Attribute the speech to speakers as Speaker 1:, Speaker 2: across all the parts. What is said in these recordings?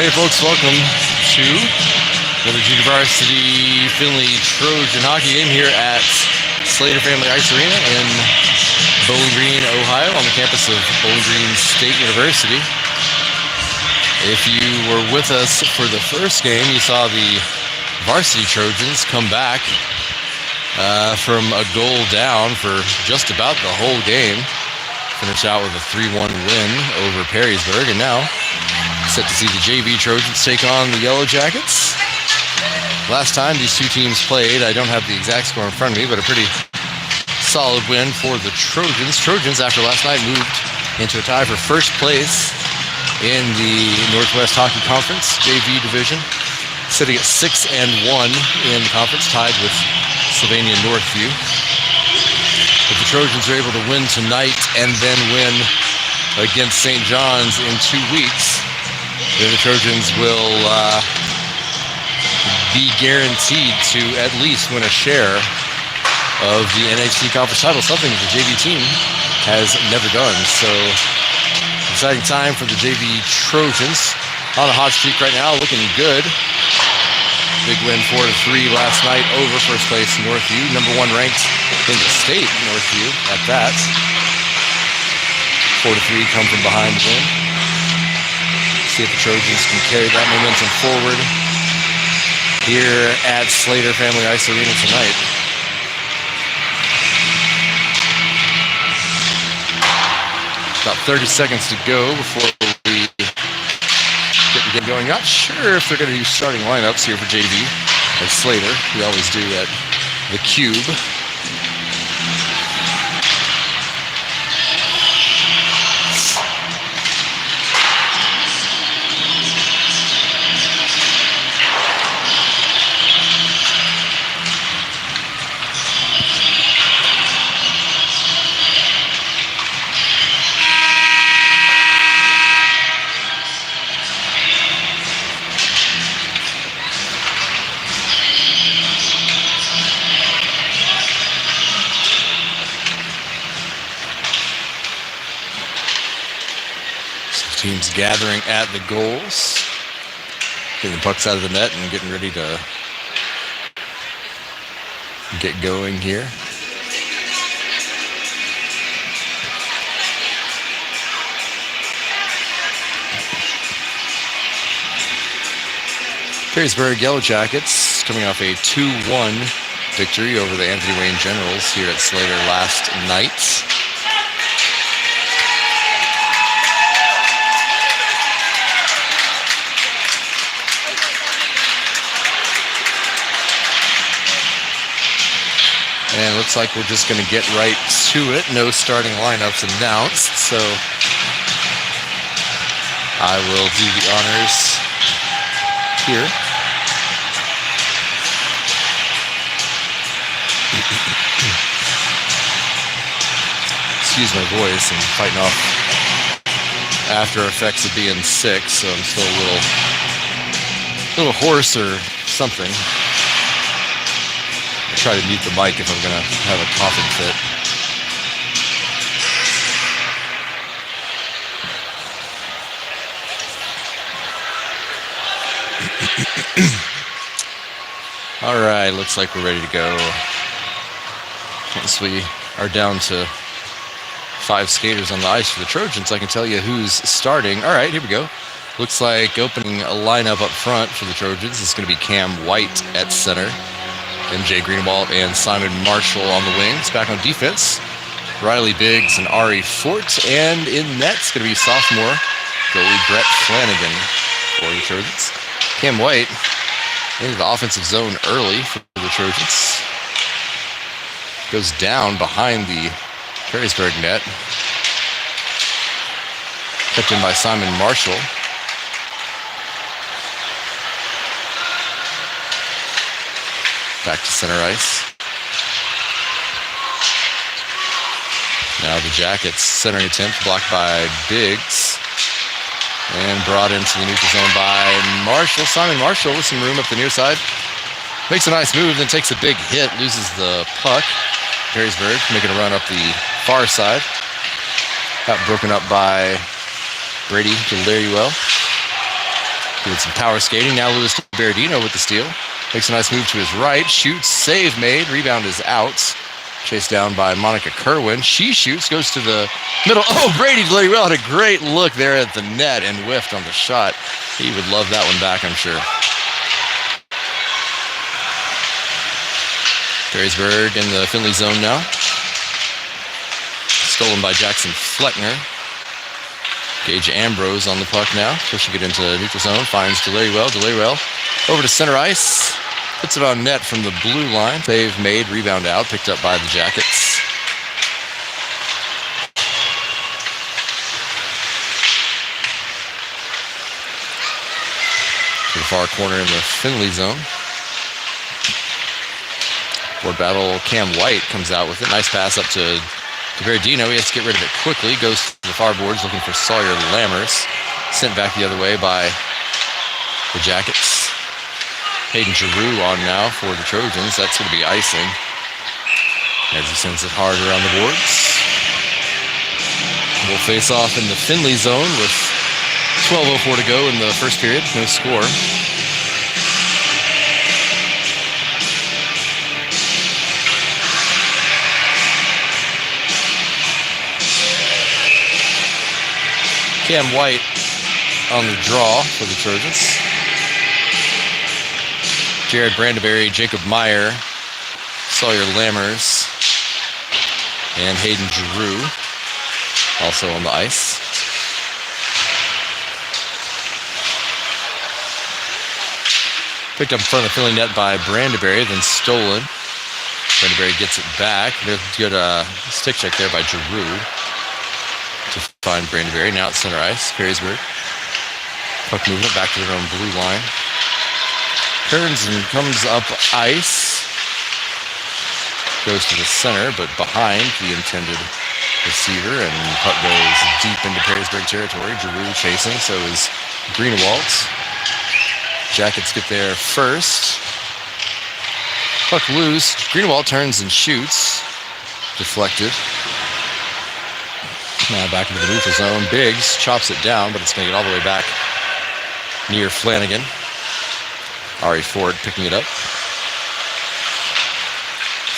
Speaker 1: Hey folks, welcome to another Junior Varsity Finley Trojan hockey game here at Slater Family Ice Arena in Bowling Green, Ohio, on the campus of Bowling Green State University. If you were with us for the first game, you saw the varsity Trojans come back from a goal down for just about the whole game. Finish out with a 3-1 win over Perrysburg, and now set to see the JV Trojans take on the Yellow Jackets. Last time these two teams played, I don't have the exact score in front of me, but a pretty solid win for the Trojans. Trojans, after last night, moved into a tie for first place in the Northwest Hockey Conference JV division, sitting at 6-1 in the conference, tied with Sylvania Northview. If the Trojans are able to win tonight and then win against St. John's in 2 weeks, then the Trojans will be guaranteed to at least win a share of the NHC Conference title, something the JV team has never done. So, exciting time for the JV Trojans. On a hot streak right now, looking good. Big win 4-3 last night over first place Northview, number 1 ranked in the state, Northview at that. 4-3 come from behind win. See if the Trojans can carry that momentum forward here at Slater Family Ice Arena tonight. About 30 seconds to go before we get the game going. Not sure if they're going to use starting lineups here for JV at Slater. We always do at the Cube. Teams gathering at the goals, getting the pucks out of the net and getting ready to get going here. Perrysburg Yellow Jackets coming off a 2-1 victory over the Anthony Wayne Generals here at Slater last night. And it looks like we're just going to get right to it. No starting lineups announced, so I will do the honors here. Excuse my voice, I'm fighting off after effects of being sick, so I'm still a little hoarse or something. Try to mute the mic if I'm going to have a coughing fit. All right, looks like we're ready to go. Once we are down to 5 skaters on the ice for the Trojans, I can tell you who's starting. All right, here we go. Looks like opening a lineup up front for the Trojans is going to be Cam White at center. MJ Greenwald and Simon Marshall on the wings. Back on defense, Riley Biggs and Ari Fort. And in net's going to be sophomore goalie Brett Flanagan for the Trojans. Cam White into the offensive zone early for the Trojans. Goes down behind the Perrysburg net. Kept in by Simon Marshall. Back to center ice. Now the Jackets centering attempt blocked by Biggs and brought into the neutral zone by Marshall. Simon Marshall with some room up the near side. Makes a nice move, then takes a big hit, loses the puck. Perrysburg making a run up the far side. Got broken up by Brady Delaruel. Doing some power skating. Now Louis Berardino with the steal. Makes a nice move to his right. Shoots. Save made. Rebound is out. Chased down by Monica Kerwin. She shoots. Goes to the middle. Oh, Brady Gladwell had a great look there at the net and whiffed on the shot. He would love that one back, I'm sure. Perrysburg in the Finley zone now. Stolen by Jackson Fleckner. Gage Ambrose on the puck now. Pushing it into neutral zone. Finds Delariwell. Delariwell over to center ice. Puts it on net from the blue line. Save made. Rebound out. Picked up by the Jackets. To the far corner in the Finley zone. Board battle. Cam White comes out with it. Nice pass up to Berardino. He has to get rid of it quickly. Goes to the far boards looking for Sawyer Lammers. Sent back the other way by the Jackets. Hayden Giroux on now for the Trojans. That's going to be icing as he sends it hard around the boards. We'll face off in the Finley zone with 12:04 to go in the first period. No score. Cam White on the draw for the Trojans. Jared Brandeberry, Jacob Meyer, Sawyer Lammers, and Hayden Giroux also on the ice. Picked up in front of the Philly net by Brandeberry, then stolen. Brandeberry gets it back. There's a good stick check there by Giroux to find Brandeberry. Now at center ice, Perrysburg. Puck movement back to their own blue line. Turns and comes up ice. Goes to the center, but behind the intended receiver, and puck goes deep into Perrysburg territory. Giroux chasing, so is Greenewalt. Jackets get there first. Puck loose. Greenewalt turns and shoots. Deflected. Now back into the neutral zone. Biggs chops it down, but it's going to get all the way back near Flanagan. Ari Ford picking it up.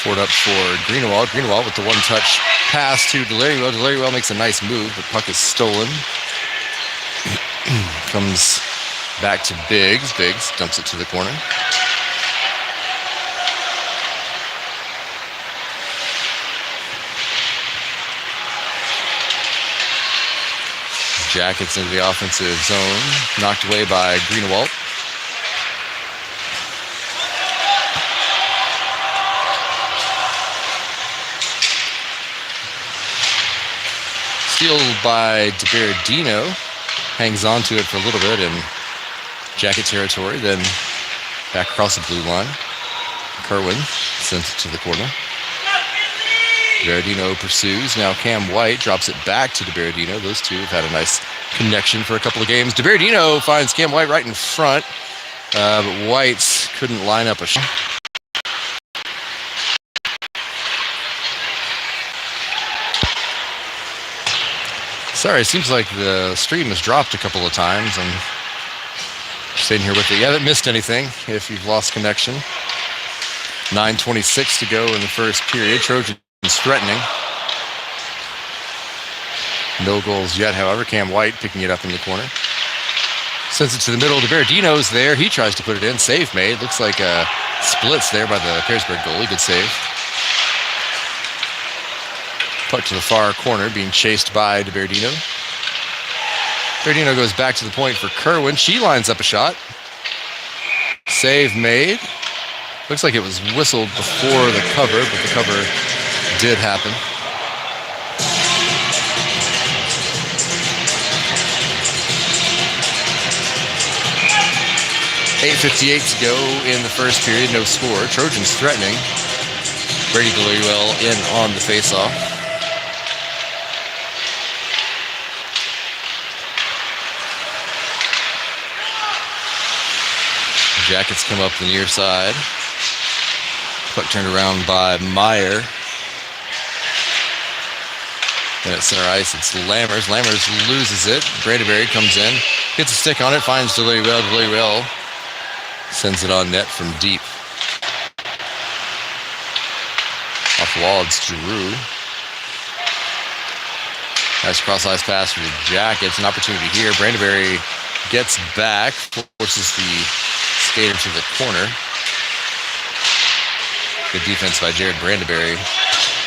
Speaker 1: Ford up for Greenewald. Greenewald with the one-touch pass to Delariwell. Delariwell makes a nice move, but puck is stolen. Comes back to Biggs. Biggs dumps it to the corner. Jackets into the offensive zone. Knocked away by Greenewalt. Steal by DeBerardino. Hangs on to it for a little bit in Jacket territory. Then back across the blue line. Kerwin sends it to the corner. DeBerardino pursues. Now Cam White drops it back to DeBerardino. Those two have had a nice connection for a couple of games. DeBerardino finds Cam White right in front, but White couldn't line up a shot. Sorry, it seems like the stream has dropped a couple of times. I'm sitting here with it. You haven't missed anything if you've lost connection. 9:26 to go in the first period. Trojans threatening. No goals yet, however. Cam White picking it up in the corner. Sends it to the middle. DeBerardino's there. He tries to put it in. Save made. Looks like splits there by the Perrysburg goalie. Good save. Puck to the far corner, being chased by DeBerardino. DeBerardino goes back to the point for Kerwin. She lines up a shot. Save made. Looks like it was whistled before the cover, but the cover did happen. .858 to go in the first period, no score. Trojans threatening. Brady Glorywell in on the faceoff. Jackets come up the near side. Puck turned around by Meyer. Then at center ice, it's Lammers. Lammers loses it. Brandeberry comes in. Gets a stick on it, finds Deliriel. Deliriel sends it on net from deep. Off the wall, it's Giroux. Nice cross-ice pass for the Jackets. An opportunity here. Brandenburg gets back, forces the skater to the corner. Good defense by Jared Brandenburg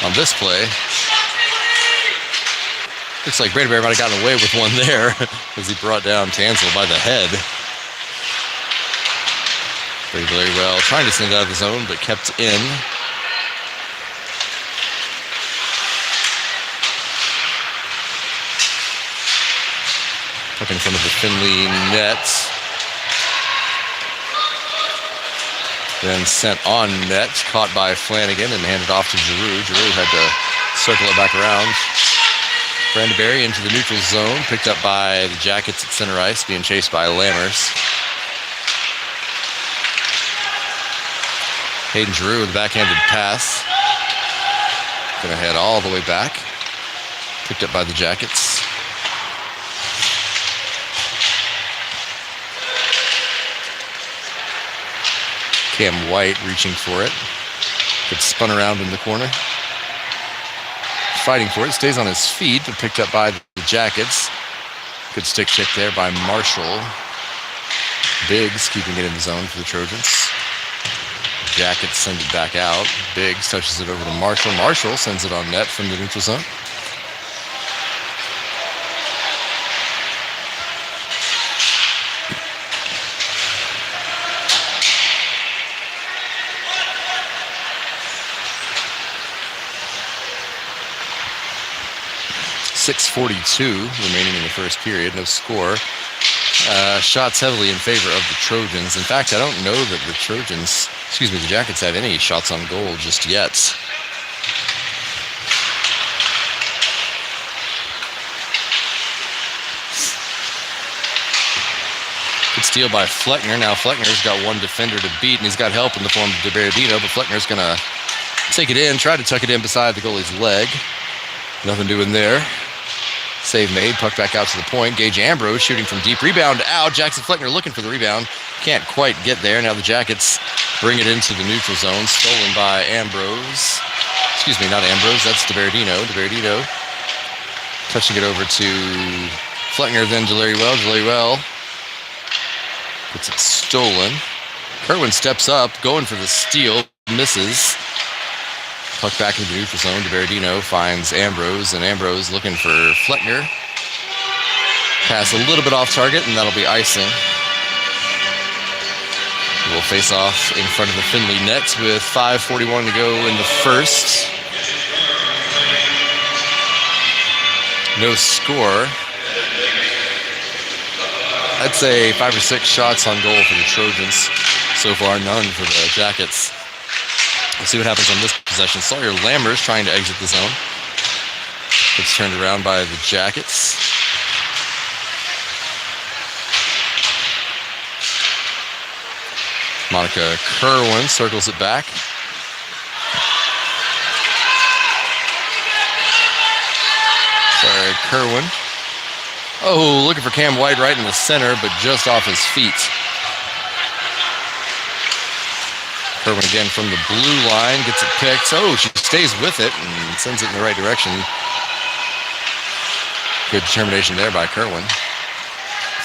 Speaker 1: on this play. Looks like Brandenburg might have gotten away with one there as he brought down Tansel by the head. Very well, trying to send it out of the zone, but kept in. Up in front of the Finley net. Then sent on net, caught by Flanagan and handed off to Giroux. Giroux had to circle it back around. Brandenburg into the neutral zone, picked up by the Jackets at center ice, being chased by Lammers. Hayden Giroux with a backhanded pass. Gonna head all the way back. Picked up by the Jackets. Cam White reaching for it. Gets spun around in the corner. Fighting for it, stays on his feet, but picked up by the Jackets. Good stick check there by Marshall. Biggs keeping it in the zone for the Trojans. Jackets send it back out. Biggs touches it over to Marshall. Marshall sends it on net from the neutral zone. .6:42 remaining in the first period. No score. Shots heavily in favor of the Trojans. In fact, I don't know that the the Jackets have any shots on goal just yet. Good steal by Fleckner. Now Fleckner's got one defender to beat, and he's got help in the form of DeBerardino, but Fleckner's going to take it in, try to tuck it in beside the goalie's leg. Nothing doing there. Save made, puck back out to the point. Gage Ambrose shooting from deep. Rebound out. Jackson Fleckner looking for the rebound. Can't quite get there. Now the Jackets bring it into the neutral zone. Stolen by Ambrose. Excuse me, not Ambrose. That's DeBerardino. DeBerardino touching it over to Fleckner, then Deliriel. Deliriel gets it stolen. Kerwin steps up, going for the steal. Misses. Puck back into the neutral zone. DeBerardino finds Ambrose, and Ambrose looking for Fleckner. Pass a little bit off target, and that'll be icing. We'll face off in front of the Finley net with 5:41 to go in the first. No score. I'd say 5 or 6 shots on goal for the Trojans. So far, none for the Jackets. We'll see what happens on this possession. Sawyer Lammers trying to exit the zone. Gets turned around by the Jackets. Monica Kerwin circles it back. Sorry, Kerwin. Oh, looking for Cam White right in the center, but just off his feet. Kerwin again from the blue line, gets it picked. Oh, she stays with it and sends it in the right direction. Good determination there by Kerwin.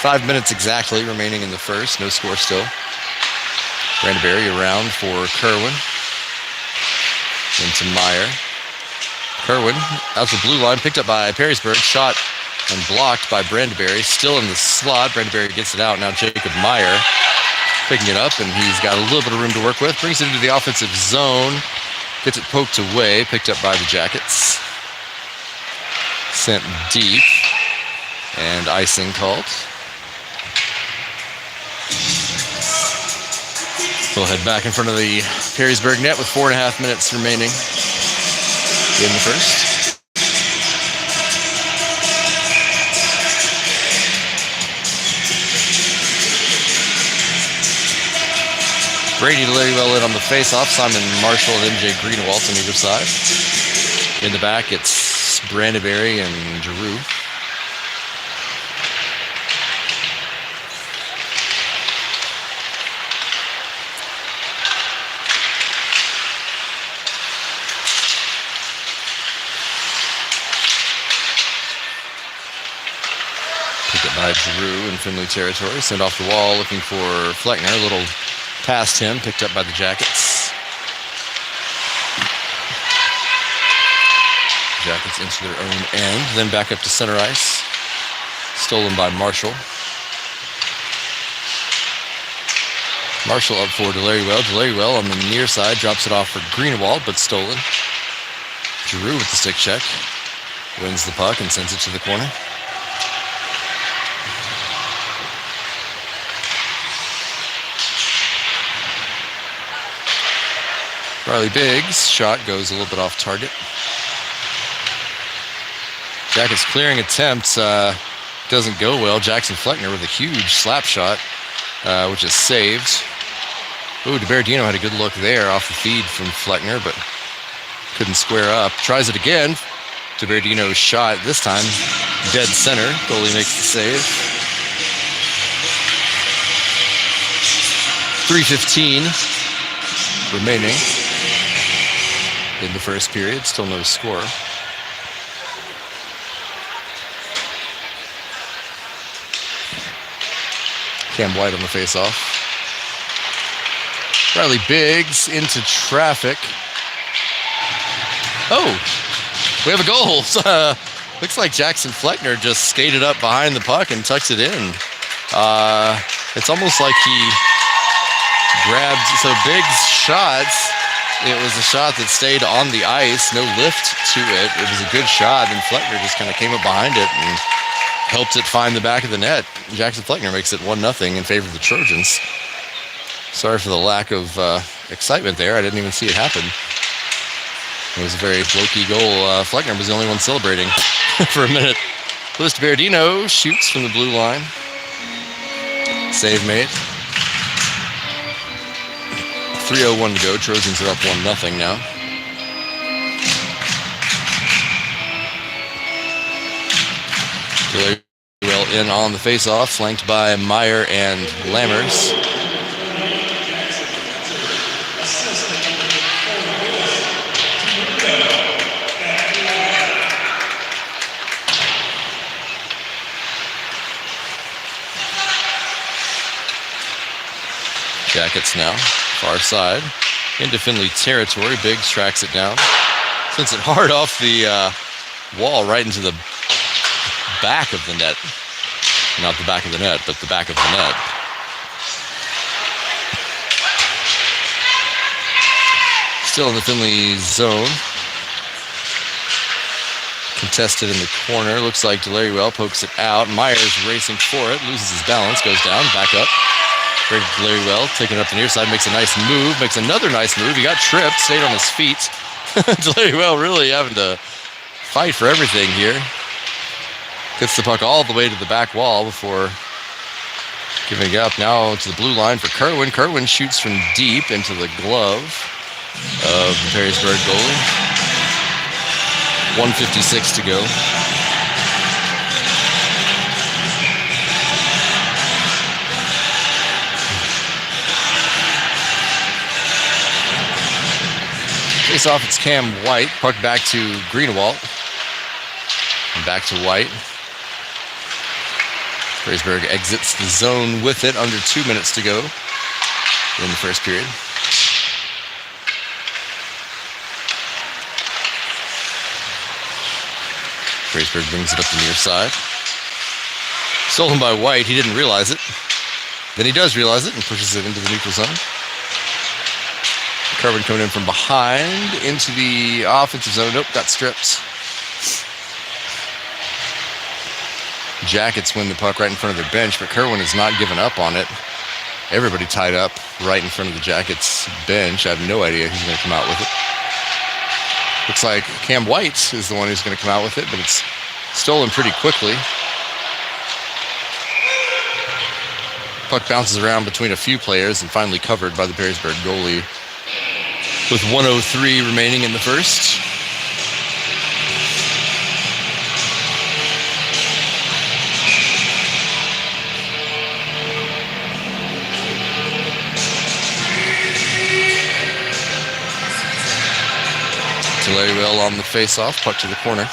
Speaker 1: 5 minutes exactly remaining in the first. No score still. Brandenburg around for Kerwin. Into Meyer. Kerwin out the blue line, picked up by Perrysburg. Shot and blocked by Brandenburg. Still in the slot. Brandenburg gets it out. Now Jacob Meyer picking it up, and he's got a little bit of room to work with. Brings it into the offensive zone. Gets it poked away. Picked up by the Jackets. Sent deep. And icing called. We'll head back in front of the Perrysburg net with 4.5 minutes remaining in the first. Brady Larrywell in on the face-off. Simon Marshall and MJ Greenwalt on either side. In the back, it's Brandenburg and Giroux. Drew in Finley territory. Send off the wall, looking for Fleckner. A little past him, picked up by the Jackets. Jackets into their own end, then back up to center ice. Stolen by Marshall. Marshall up for Delariewell. Delariewell on the near side drops it off for Greenwald, but stolen. Drew with the stick check. Wins the puck and sends it to the corner. Riley Biggs' shot goes a little bit off target. Jackets clearing attempt doesn't go well. Jackson Fleckner with a huge slap shot, which is saved. Ooh, DiBerdino had a good look there off the feed from Fleckner, but couldn't square up. Tries it again. DiBerdino's shot, this time dead center. Goalie makes the save. 3:15 remaining in the first period. Still no score. Cam White on the faceoff. Riley Biggs into traffic. Oh, we have a goal. Looks like Jackson Fleckner just skated up behind the puck and tucked it in. It's almost like he grabbed, so Biggs' shots, it was a shot that stayed on the ice, no lift to it. It was a good shot, and Fleckner just kind of came up behind it and helped it find the back of the net. Jackson Fleckner makes it 1-0 in favor of the Trojans. Sorry for the lack of excitement there. I didn't even see it happen. It was a very low-key goal. Fleckner was the only one celebrating for a minute. Louis DiBerdino shoots from the blue line. Save made. 3:01 to go. Trojans are up 1-0 now. Well in on the face-off, flanked by Meyer and Lammers. Jackets now, far side, into Finley territory. Biggs tracks it down. Sends it hard off the wall right into the back of the net. Not the back of the net, but the back of the net. Still in the Finley zone. Contested in the corner. Looks like Delariewell pokes it out. Myers racing for it. Loses his balance. Goes down. Back up. Greg Delariewell taking it up the near side. Makes a nice move. Makes another nice move. He got tripped. Stayed on his feet. Delariewell really having to fight for everything here. Gets the puck all the way to the back wall before giving up. Now to the blue line for Kerwin. Kerwin shoots from deep into the glove of the Perrysburg goalie. 1:56 to go. Face off, it's Cam White. Puck back to Greenwald. And back to White. Perrysburg exits the zone with it. Under 2 minutes to go in the first period. Perrysburg brings it up the near side. Stolen by White. He didn't realize it. Then he does realize it and pushes it into the neutral zone. Kerwin coming in from behind into the offensive zone. Nope, got stripped. Jackets win the puck right in front of their bench, but Kerwin has not given up on it. Everybody tied up right in front of the Jackets bench. I have no idea who's going to come out with it. Looks like Cam White is the one who's going to come out with it, but it's stolen pretty quickly. Puck bounces around between a few players and finally covered by the Perrysburg goalie with 1:03 remaining in the first. Delariewell on the face-off, puck to the corner.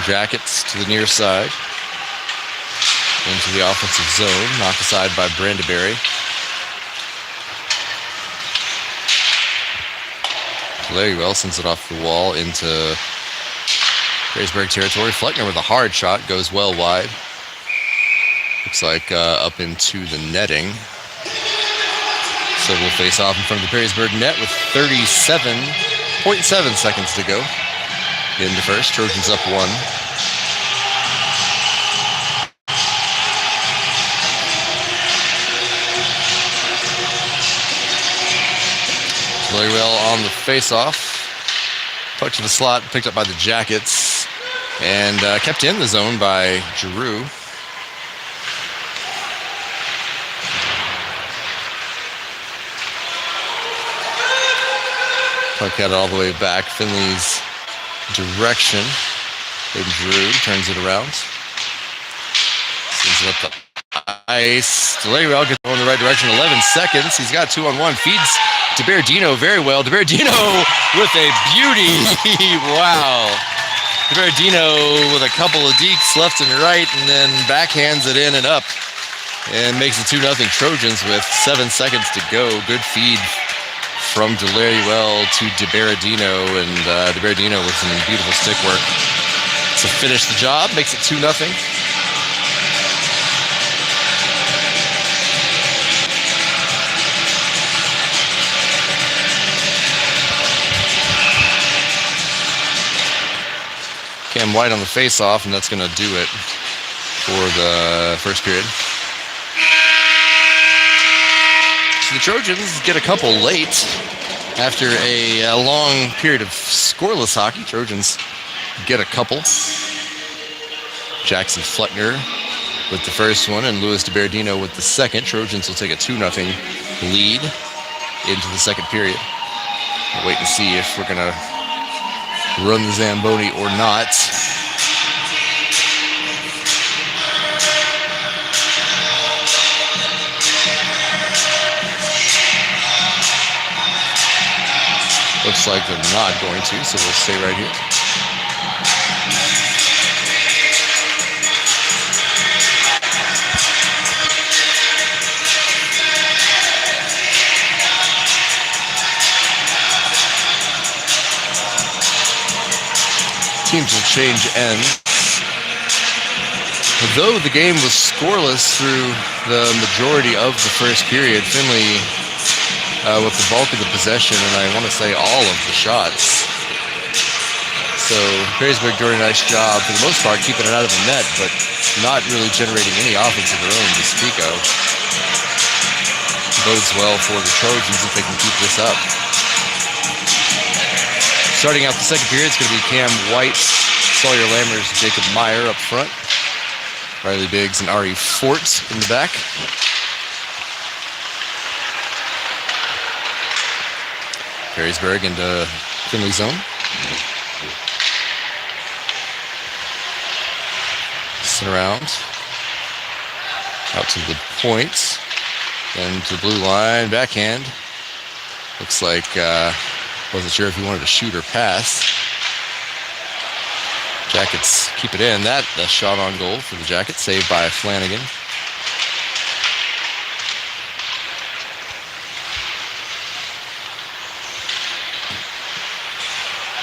Speaker 1: Jackets to the near side. Into the offensive zone, knocked aside by Brandeberry. Larrywell sends it off the wall into Perrysburg territory. Fleckner with a hard shot, goes well wide. Looks like up into the netting. So we'll face off in front of the Perrysburg net with 37.7 seconds to go. In the first, Trojans up 1. Larrywell on the face-off. Puck to the slot, picked up by the Jackets, and kept in the zone by Giroux. Puck got it all the way back Finley's direction. And Giroux turns it around. Sends it up the ice. Larrywell gets going in the right direction. 11 seconds. He's got 2-on-1. Feeds DeBerdino very well. DeBerdino with a beauty. Wow. DeBerdino with a couple of dekes left and right, and then backhands it in and up and makes it 2-0 Trojans with 7 seconds to go. Good feed from Larrywell to DeBerdino, and DeBerdino with some beautiful stick work to finish the job. Makes it 2-0. Cam White on the face-off, and that's going to do it for the first period. So the Trojans get a couple late after a long period of scoreless hockey. Trojans get a couple. Jackson Fleckner with the first one, and Louis DeBerdino with the second. Trojans will take a 2-0 lead into the second period. We'll wait and see if we're going to run the Zamboni or not. Looks like they're not going to, so we'll stay right here. Teams will change ends. Though the game was scoreless through the majority of the first period, Finley with the bulk of the possession, and I want to say all of the shots. So Perrysburg doing a nice job, for the most part, keeping it out of the net, but not really generating any offense of their own to speak of. Bodes well for the Trojans if they can keep this up. Starting out the second period, it's going to be Cam White, Sawyer Lammers, Jacob Meyer up front. Riley Biggs and Ari Fort in the back. Perrysburg into Finley zone. Sit around. Out to the point. Then to the blue line, backhand. Looks like, wasn't sure if he wanted to shoot or pass. Jackets keep it in. That shot on goal for the Jackets, saved by Flanagan.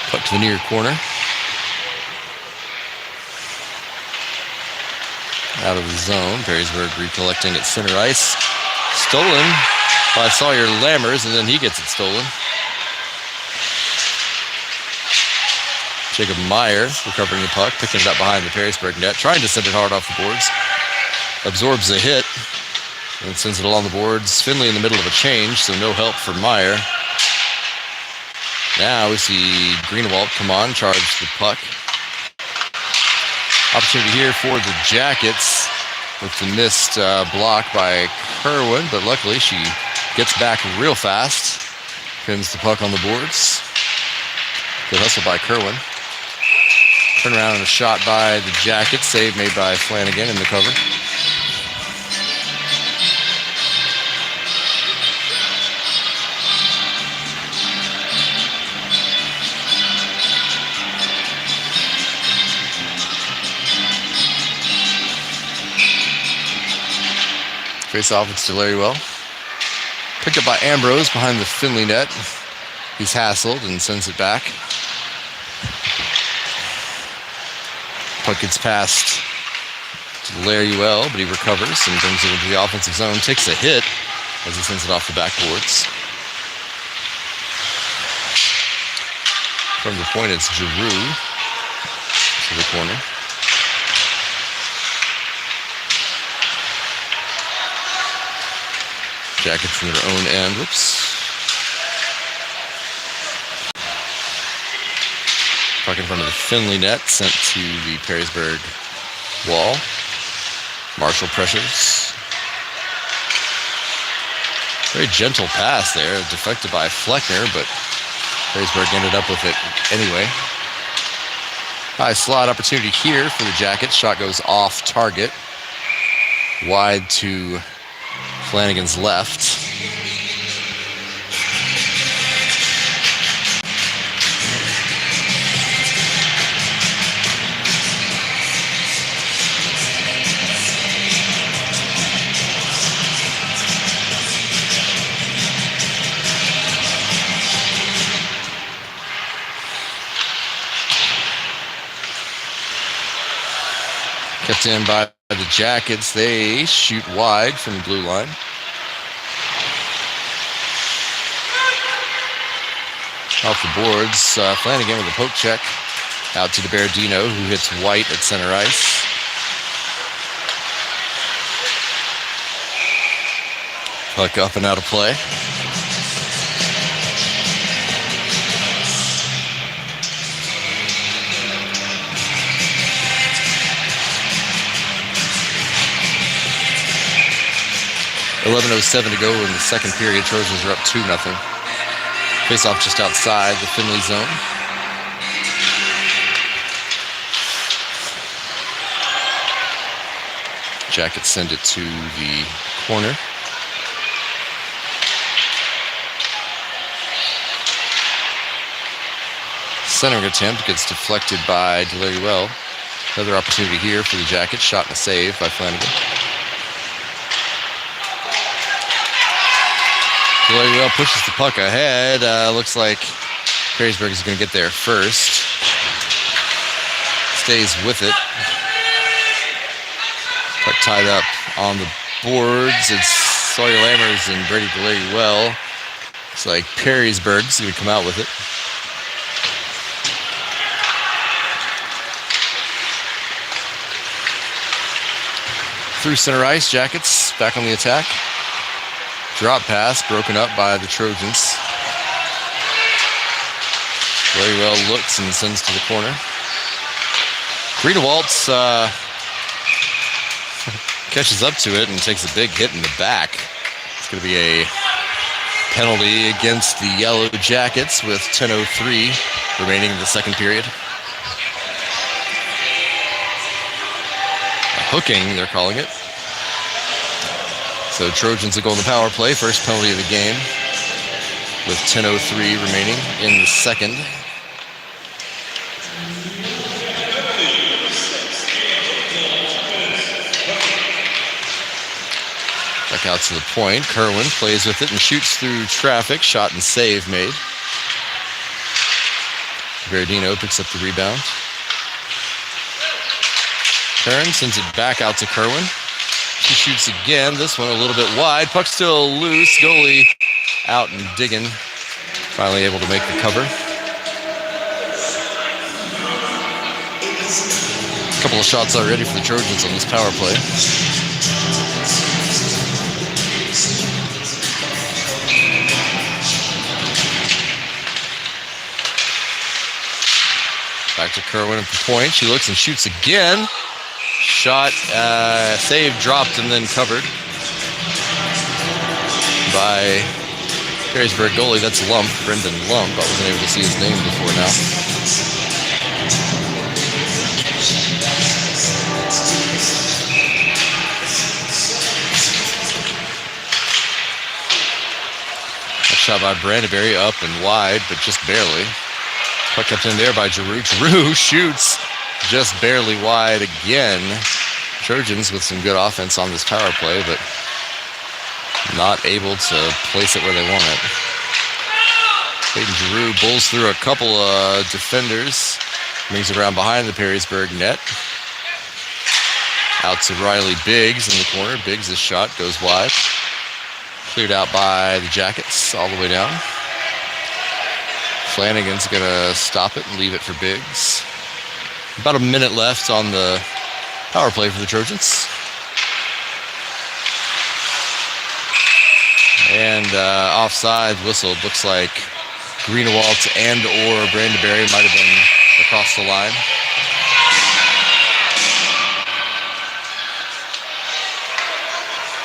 Speaker 1: Puck to the near corner. Out of the zone. Perrysburg recollecting at center ice. Stolen by Sawyer Lammers, and then he gets it stolen. Jacob Meyer recovering the puck, picking it up behind the Perrysburg net, trying to send it hard off the boards. Absorbs the hit and sends it along the boards. Finley in the middle of a change, so no help for Meyer. Now we see Greenewald come on, charge the puck. Opportunity here for the Jackets with the missed block by Kerwin, but luckily she gets back real fast. Pins the puck on the boards. Good hustle by Kerwin. Turn around and a shot by the Jackets. Save made by Flanagan in the cover. Face off, it's Delariwell. Picked up by Ambrose behind the Finley net. He's hassled and sends it back. Puck gets past Delariwell, but he recovers and brings it into the offensive zone. Takes a hit as he sends it off the backboards. From the point, it's Giroux to the corner. Jackets from their own end. Whoops. Puck in front of the Finley net, sent to the Perrysburg wall. Marshall pressures. Very gentle pass there, deflected by Fleckner, but Perrysburg ended up with it anyway. High slot opportunity here for the Jackets. Shot goes off target. Wide to Flanagan's left. Kept in by the Jackets. They shoot wide from the blue line. Off the boards, Flanagan with a poke check. Out to DiBerdino, who hits White at center ice. Puck up and out of play. .11:07 to go in the second period. Trojans are up 2-0. Face off just outside the Finley zone. Jackets send it to the corner. Centering attempt gets deflected by Delariwell. Another opportunity here for the Jackets. Shot and a save by Flanagan. Delariwell pushes the puck ahead. Looks like Perrysburg is going to get there first. Stays with it. Puck tied up on the boards. It's Sawyer Lammers and Brady Delariwell. Looks like Perrysburg's going to come out with it. Through center ice, Jackets back on the attack. Drop pass broken up by the Trojans. Delariwell looks and sends to the corner. Greenewaltz catches up to it and takes a big hit in the back. It's going to be a penalty against the Yellow Jackets with 10:03 remaining in the second period. A hooking, they're calling it. So Trojans will go on the power play. First penalty of the game with 10:03 remaining in the second. Back out to the point. Kerwin plays with it and shoots through traffic. Shot and save made. Verdino picks up the rebound. Kern sends it back out to Kerwin. He shoots again. This one a little bit wide. Puck still loose. Goalie out and digging. Finally able to make the cover. A couple of shots already for the Trojans on this power play. Back to Kerwin at the point. She looks and shoots again. Shot, save, dropped, and then covered by Perrysburg goalie. That's Lump, Brendan Lump. I wasn't able to see his name before now. A shot by Brandenberry, up and wide, but just barely. Puck kept in there by Giroux. Giroux shoots just barely wide again. Trojans with some good offense on this power play, but not able to place it where they want it. Peyton Giroux bowls through a couple of defenders, brings it around behind the Perrysburg net. Out to Riley Biggs in the corner. Biggs' shot goes wide. Cleared out by the Jackets all the way down. Flanagan's going to stop it and leave it for Biggs. About a minute left on the power play for the Trojans. And offside whistle. Looks like Greenewalt and or Brandenberry might have been across the line.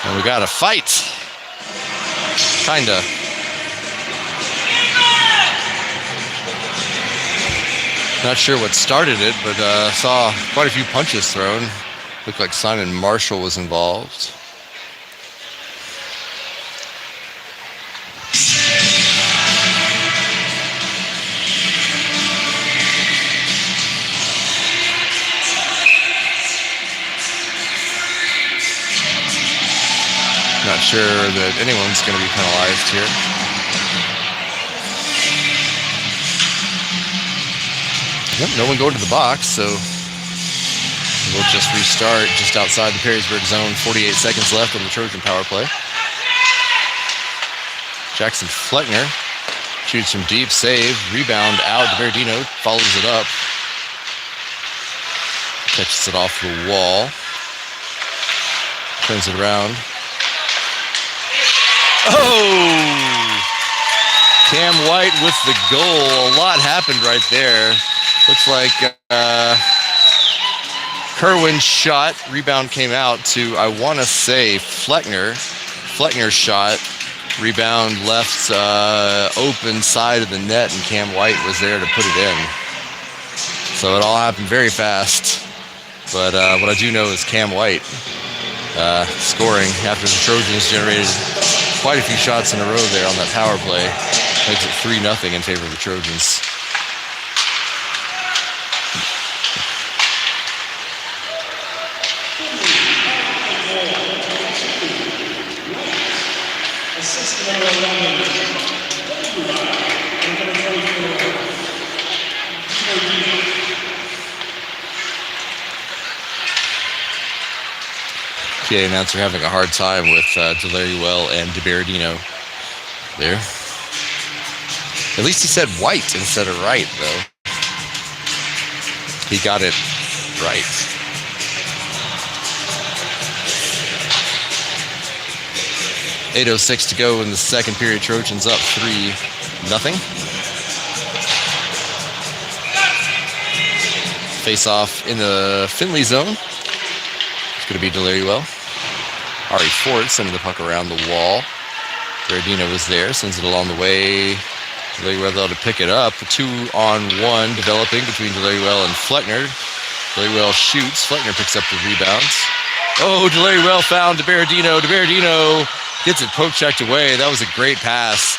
Speaker 1: And we got a fight. Kinda. Not sure what started it, but saw quite a few punches thrown. Looked like Simon Marshall was involved. Not sure that anyone's going to be penalized here. Yep, no one going to the box, so we'll just restart just outside the Perrysburg zone. 48 seconds left on the Trojan power play. Jackson Fleckner shoots from deep, save, rebound out. DiBerdino follows it up. Catches it off the wall. Turns it around. Oh! Cam White with the goal. A lot happened right there. Looks like Kerwin's shot. Rebound came out to, I want to say, Fleckner. Fleckner's shot. Rebound left open side of the net, and Cam White was there to put it in. So it all happened very fast. But what I do know is Cam White scoring after the Trojans generated quite a few shots in a row there on that power play. Makes it 3-0 in favor of the Trojans. PA announcer having a hard time with Delariuel and DiBerdino there. At least he said white instead of right, though. He got it right. .806 to go in the second period. Trojans up 3-0. Face off in the Finley zone. It's going to be Delariuel. Ari Ford sending the puck around the wall. Verdino was there, sends it along the way. Delariuel to pick it up. 2-on-1 developing between Delariuel and Fleckner. Delariuel shoots. Fleckner picks up the rebounds. Oh, Delariuel found DiBerdino. DiBerdino gets it poke checked away. That was a great pass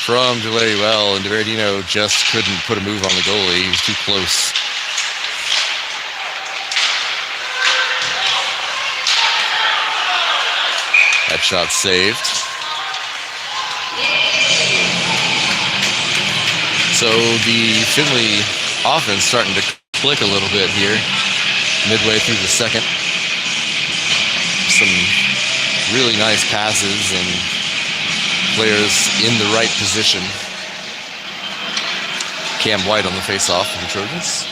Speaker 1: from Delariuel, and DiBerdino just couldn't put a move on the goalie. He was too close. That shot saved. So the Finley offense starting to click a little bit here, midway through the second. Some really nice passes and players in the right position. Cam White on the face-off for the Trojans.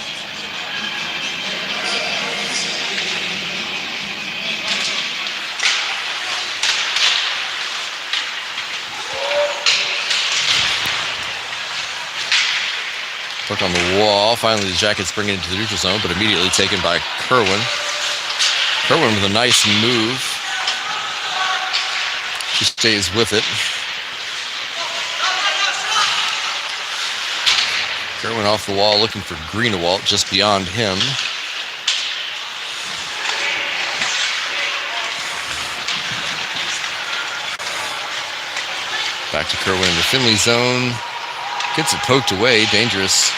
Speaker 1: Puck on the wall. Finally, the Jackets bring it into the neutral zone, but immediately taken by Kerwin. Kerwin with a nice move. She stays with it. Kerwin off the wall looking for Greenewalt just beyond him. Back to Kerwin in the Finley zone. Gets it poked away. Dangerous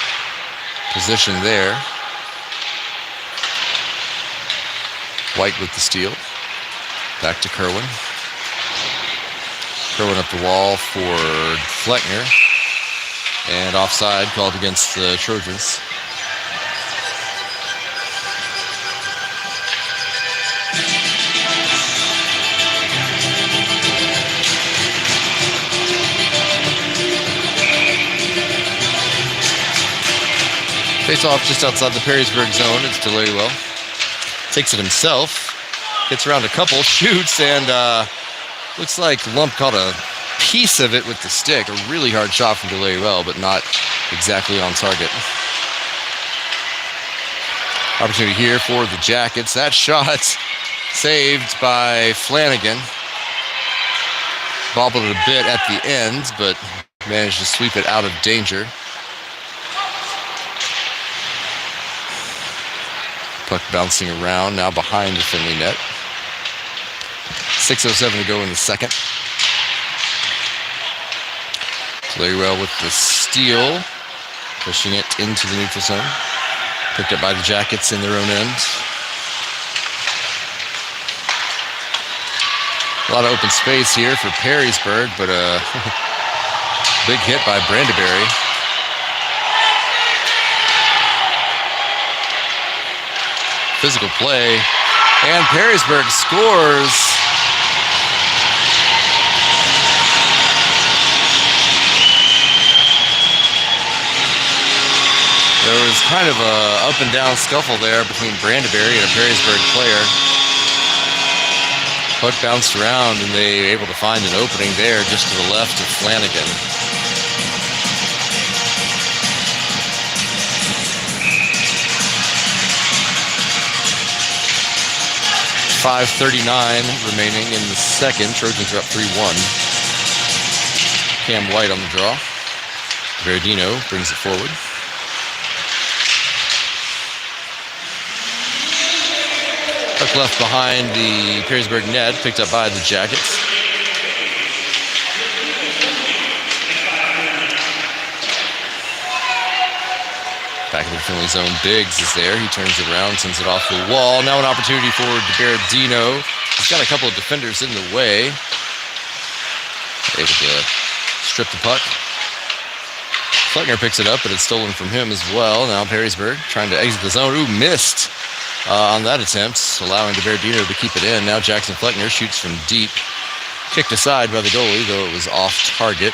Speaker 1: position there. White with the steal. Back to Kerwin. Throwing up the wall for Fleckner. And offside called against the Trojans. Face off just outside the Perrysburg zone. It's Delariwell. Takes it himself. Gets around a couple, shoots, and looks like Lump caught a piece of it with the stick. A really hard shot from Delariwell, but not exactly on target. Opportunity here for the Jackets. That shot saved by Flanagan. Bobbled it a bit at the end, but managed to sweep it out of danger. Puck bouncing around, now behind the Finley net. 6:07 to go in the second. Delariwell with the steal, pushing it into the neutral zone. Picked up by the Jackets in their own end. A lot of open space here for Perrysburg, but a big hit by Brandeberry. Physical play, and Perrysburg scores. There was kind of a up and down scuffle there between Brandeberry and a Perrysburg player. Puck bounced around and they were able to find an opening there just to the left of Flanagan. .5:39 remaining in the second. Trojans are up 3-1. Cam White on the draw. Verdino brings it forward. Puck left behind the Perrysburg net, picked up by the Jackets. Back in the Finley zone, Biggs is there. He turns it around, sends it off the wall. Now an opportunity for DeBerdino. He's got a couple of defenders in the way. Able to strip the puck. Fleckner picks it up, but it's stolen from him as well. Now Perrysburg trying to exit the zone. Ooh, missed on that attempt, allowing DeBerdino to keep it in. Now Jackson Fleckner shoots from deep. Kicked aside by the goalie, though it was off target.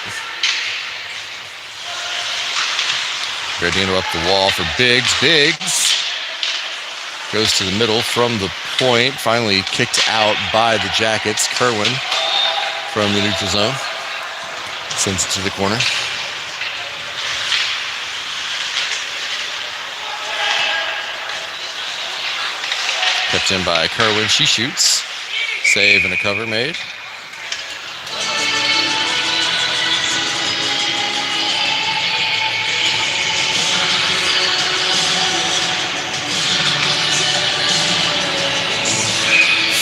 Speaker 1: Verdino up the wall for Biggs. Biggs goes to the middle from the point. Finally kicked out by the Jackets. Kerwin from the neutral zone sends it to the corner. Kept in by Kerwin. She shoots. Save and a cover made.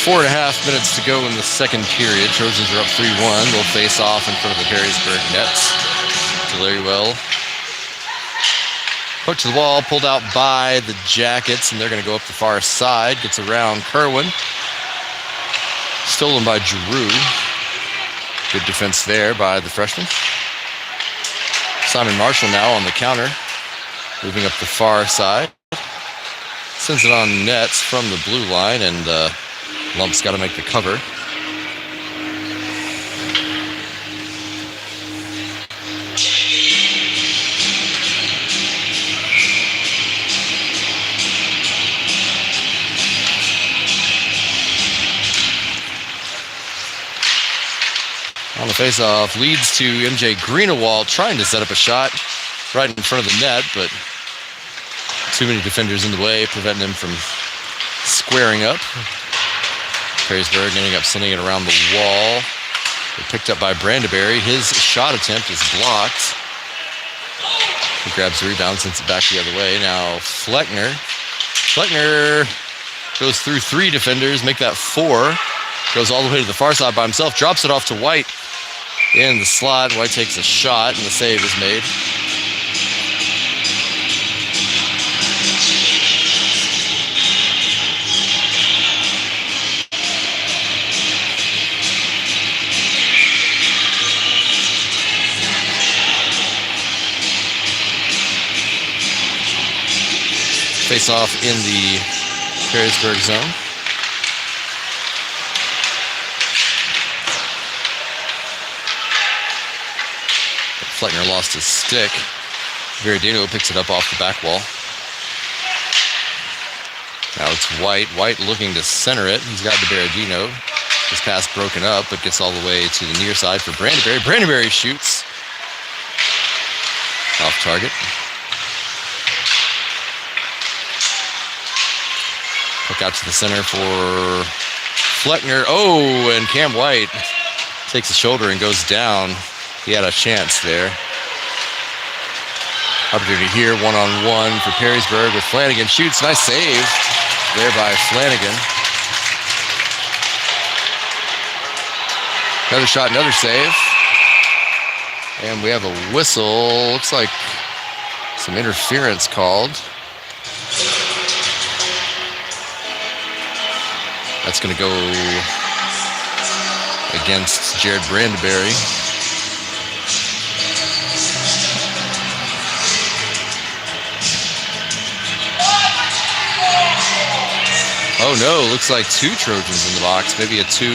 Speaker 1: Four and a half minutes to go in the second period. Trojans are up 3-1. They'll face off in front of the Perrysburg nets. Delariwell. Hook to the wall, pulled out by the Jackets, and they're going to go up the far side. Gets around Kerwin. Stolen by Giroux. Good defense there by the freshman. Simon Marshall now on the counter. Moving up the far side. Sends it on nets from the blue line, and Lump's got to make the cover. On the face-off, leads to MJ Greenawalt trying to set up a shot right in front of the net, but too many defenders in the way, preventing him from squaring up. Perrysburg ending up sending it around the wall. They're picked up by Brandeberry. His shot attempt is blocked. He grabs the rebound, sends it back the other way. Now Fleckner. Fleckner goes through three defenders, make that four. Goes all the way to the far side by himself, drops it off to White in the slot. White takes a shot, and the save is made. face off in the Perrysburg zone. Fleckner lost his stick. Veradino picks it up off the back wall. Now it's White. White looking to center it. He's got the Veradino. His pass broken up, but gets all the way to the near side for Brandenberry. Brandenberry shoots. Off target. Puck out to the center for Fleckner. Oh, and Cam White takes the shoulder and goes down. He had a chance there. Opportunity here, one-on-one for Perrysburg with Flanagan. Shoots, nice save there by Flanagan. Another shot, another save. And we have a whistle. Looks like some interference called. That's going to go against Jared Brandenberry. Oh no, looks like 2 Trojans in the box. Maybe a 2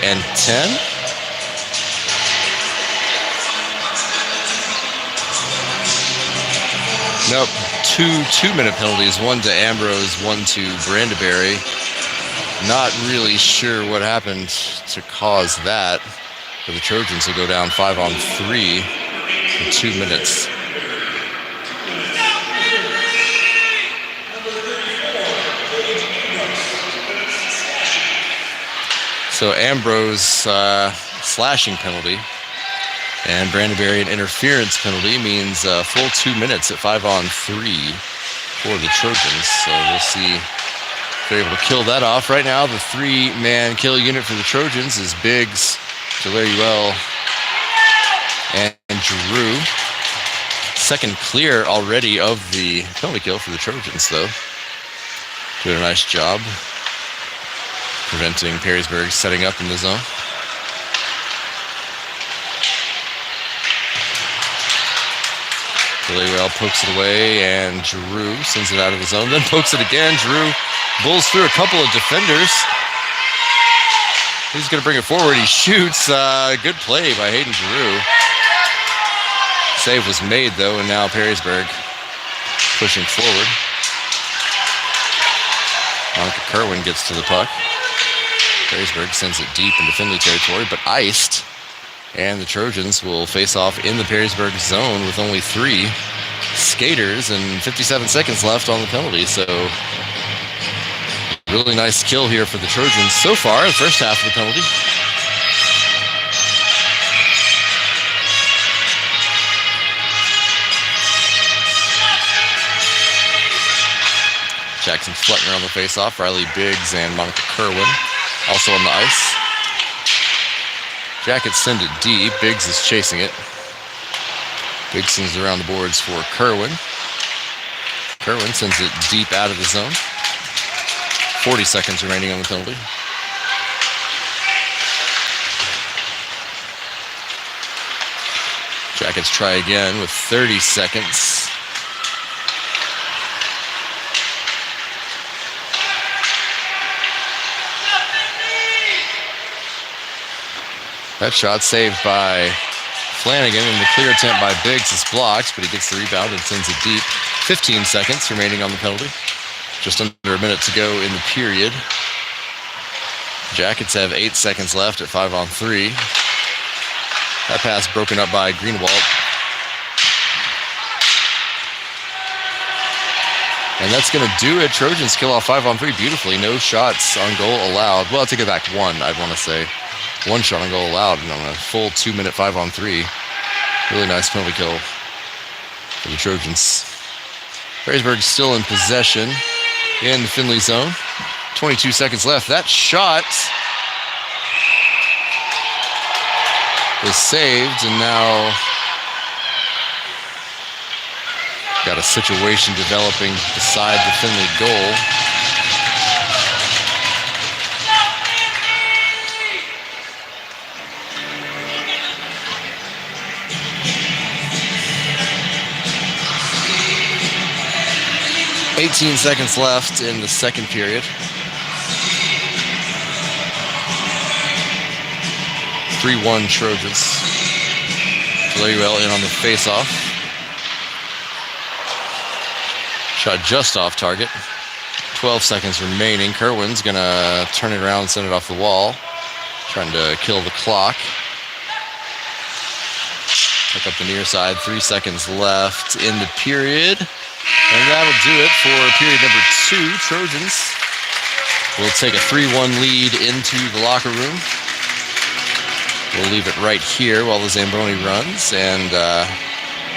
Speaker 1: and 10. Nope, 2 2-minute penalties. One to Ambrose, one to Brandenberry. Not really sure what happened to cause that. But the Trojans will go down 5-on-3 for 2 minutes. So Ambrose slashing penalty and Brandenberry an interference penalty means full 2 minutes at 5-on-3 for the Trojans. So we'll see if they're able to kill that off. Right now, the 3-man kill unit for the Trojans is Biggs, Delaruel, and Giroux. Second clear already of the penalty kill for the Trojans, though. Doing a nice job preventing Perrysburg setting up in the zone. Delaruel pokes it away, and Giroux sends it out of the zone, then pokes it again. Giroux bulls through a couple of defenders. He's going to bring it forward. He shoots. Good play by Hayden Giroux. Save was made, though, and now Perrysburg pushing forward. Monica Kerwin gets to the puck. Perrysburg sends it deep into Findlay territory, but iced. And the Trojans will face off in the Perrysburg zone with only 3 skaters and 57 seconds left on the penalty. So really nice kill here for the Trojans so far, the first half of the penalty. Jackson Fleckner on the faceoff, Riley Biggs and Monica Kerwin also on the ice. Jackets send it deep. Biggs is chasing it. Biggs sends it around the boards for Kerwin. Kerwin sends it deep out of the zone. 40 seconds remaining on the penalty. Jackets try again with 30 seconds. That shot saved by Flanagan, and the clear attempt by Biggs is blocked, but he gets the rebound and sends it deep. 15 seconds remaining on the penalty. Just under a minute to go in the period. Jackets have 8 seconds left at 5-on-3. That pass broken up by Greenwald. And that's going to do it. Trojans kill off 5-on-3 beautifully. No shots on goal allowed. Well, I'll take it back 1, I'd want to say. 1 shot on goal allowed, and on a full 2-minute 5-on-3. Really nice penalty kill for the Trojans. Perrysburg still in possession in the Findlay zone. 22 seconds left. That shot is saved, and now got a situation developing beside the Findlay goal. 18 seconds left in the second period. 3-1 Trojans. Well in on the face-off. Shot just off target. 12 seconds remaining. Kerwin's gonna turn it around and send it off the wall. Trying to kill the clock. Pick up the near side. 3 seconds left in the period. And that'll do it for period number 2. Trojans will take a 3-1 lead into the locker room. We'll leave it right here while the Zamboni runs, and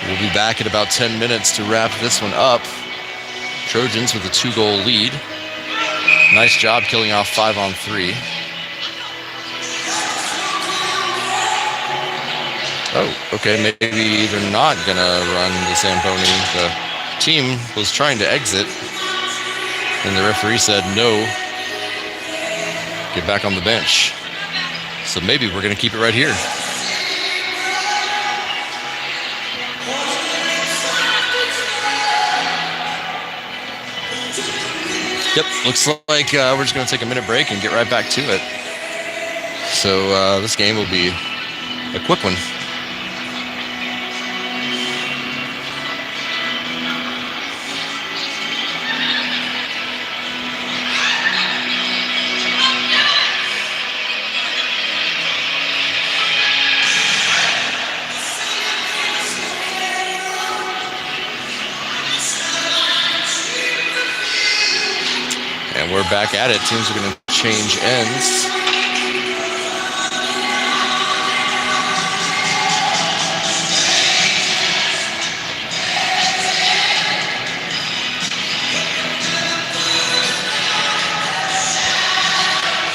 Speaker 1: we'll be back in about 10 minutes to wrap this one up. Trojans with a 2-goal lead. Nice job killing off 5-on-3. Oh, okay, maybe they're not gonna run the Zamboni. The team was trying to exit, and the referee said no. Get back on the bench. So maybe we're going to keep it right here. Yep, looks like we're just going to take a minute break and get right back to it. So this game will be a quick one. And we're back at it. Teams are going to change ends.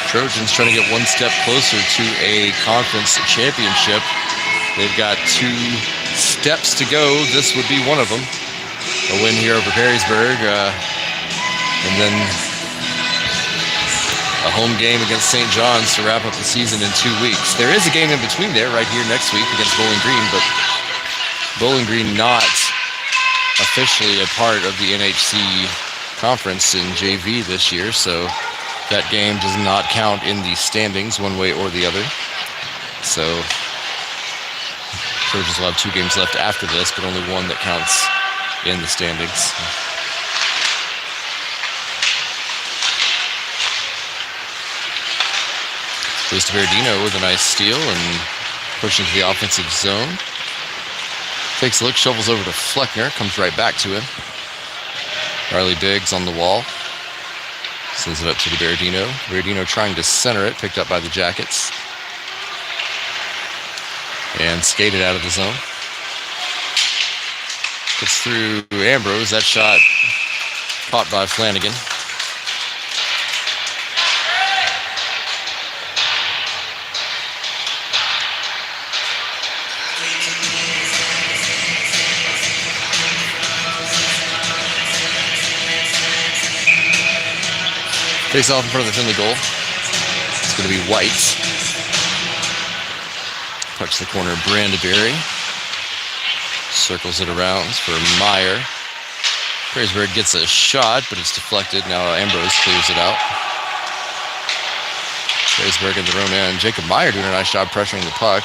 Speaker 1: Trojans trying to get one step closer to a conference championship. They've got 2 steps to go. This would be one of them. A win here over Perrysburg, and then a home game against St. John's to wrap up the season in 2 weeks. There is a game in between there right here next week against Bowling Green, but Bowling Green not officially a part of the NHC conference in JV this year, so that game does not count in the standings one way or the other. So Trojans will have 2 games left after this, but only one that counts in the standings. Goes to Verdino with a nice steal and pushing to the offensive zone. Takes a look, shovels over to Fleckner, comes right back to him. Riley Biggs on the wall. Sends it up to the Verdino. Verdino trying to center it, picked up by the Jackets. And skated out of the zone. Gets through Ambrose. That shot caught by Flanagan. Face off in front of the Finley goal. It's going to be White. Pucks the corner, Brandeberry. Circles it around for Meyer. Perrysburg gets a shot, but it's deflected. Now Ambrose clears it out. Perrysburg in their own end. Jacob Meyer doing a nice job pressuring the puck.